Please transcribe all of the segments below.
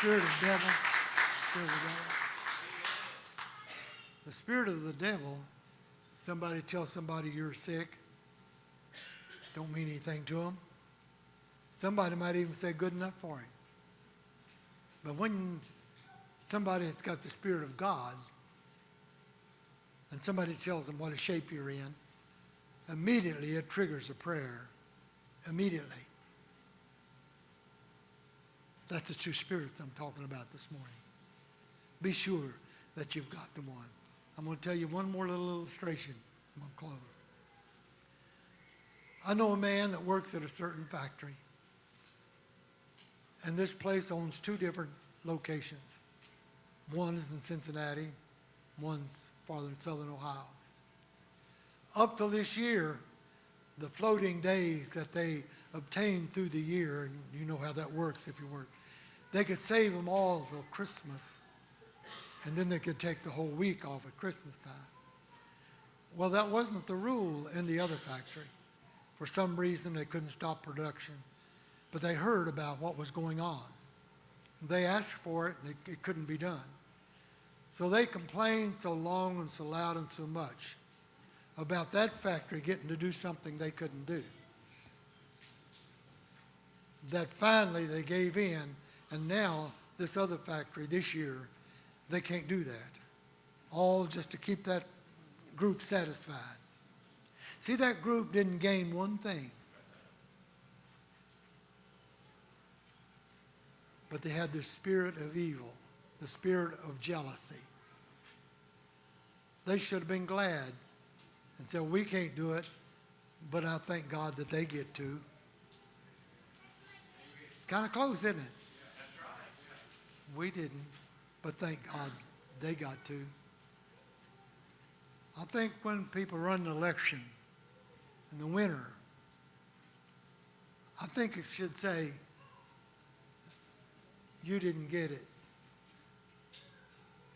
spirit of devil. Spirit of the devil. The spirit of the devil, somebody tells somebody you're sick, don't mean anything to them. Somebody might even say good enough for him. But when somebody has got the Spirit of God and somebody tells them what a shape you're in, immediately it triggers a prayer. Immediately. That's the two spirits I'm talking about this morning. Be sure that you've got the one. I'm going to tell you one more little illustration. I'm going to close. I know a man that works at a certain factory. And this place owns two different locations. One is in Cincinnati. One's farther in southern Ohio. Up till this year, the floating days that they obtained through the year, and you know how that works if you work, they could save them all till Christmas, and then they could take the whole week off at Christmas time. Well, that wasn't the rule in the other factory. For some reason, they couldn't stop production, but they heard about what was going on. They asked for it, and it couldn't be done. So they complained so long and so loud and so much about that factory getting to do something they couldn't do, that finally they gave in, and now this other factory this year, they can't do that. All just to keep that group satisfied. See, that group didn't gain one thing, but they had the spirit of evil, the spirit of jealousy. They should have been glad and said, we can't do it, but I thank God that they get to. It's kind of close, isn't it? That's right. We didn't, but thank God they got to. I think when people run an election in the winter, I think it should say, you didn't get it.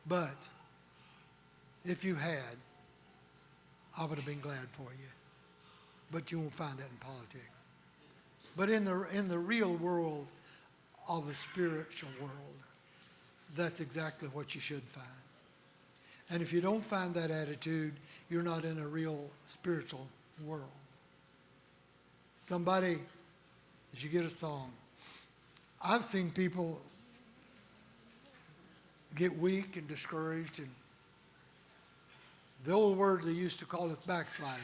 But if you had, I would have been glad for you. But you won't find that in politics. But in the real world of a spiritual world, that's exactly what you should find. And if you don't find that attitude, you're not in a real spiritual world. Somebody, as you get a song, I've seen people get weak and discouraged, and the old word they used to call it backsliding.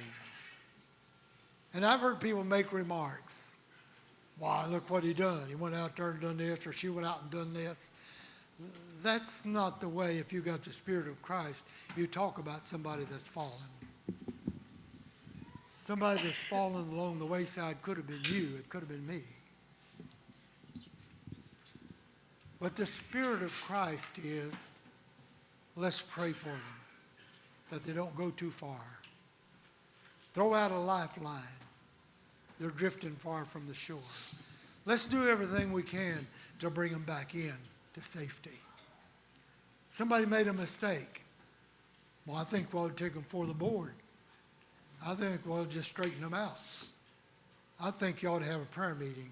And I've heard people make remarks. Wow, look what he done. He went out there and done this, or she went out and done this. That's not the way, if you got the Spirit of Christ, you talk about somebody that's fallen. Somebody that's fallen along the wayside could have been you. It could have been me. But the Spirit of Christ is, let's pray for them, that they don't go too far. Throw out a lifeline. They're drifting far from the shore. Let's do everything we can to bring them back in to safety. Somebody made a mistake. Well, I think we'll take them for the board. I think we'll just straighten them out. I think you ought to have a prayer meeting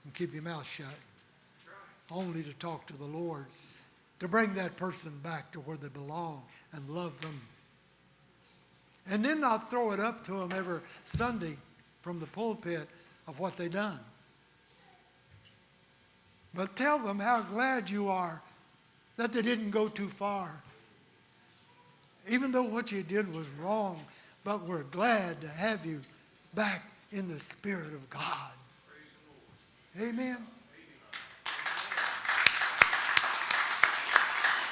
and keep your mouth shut. Only to talk to the Lord, to bring that person back to where they belong and love them. And then not throw it up to them every Sunday from the pulpit of what they done. But tell them how glad you are that they didn't go too far. Even though what you did was wrong, but we're glad to have you back in the Spirit of God. Amen.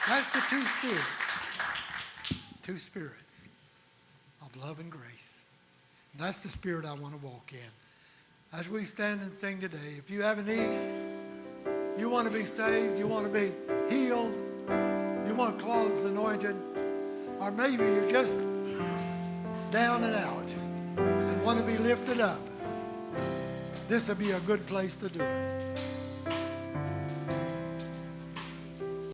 That's the two spirits. Two spirits of love and grace. That's the spirit I want to walk in. As we stand and sing today, if you have a need, you want to be saved, you want to be healed, you want clothes anointed, or maybe you're just down and out and want to be lifted up, this will be a good place to do it.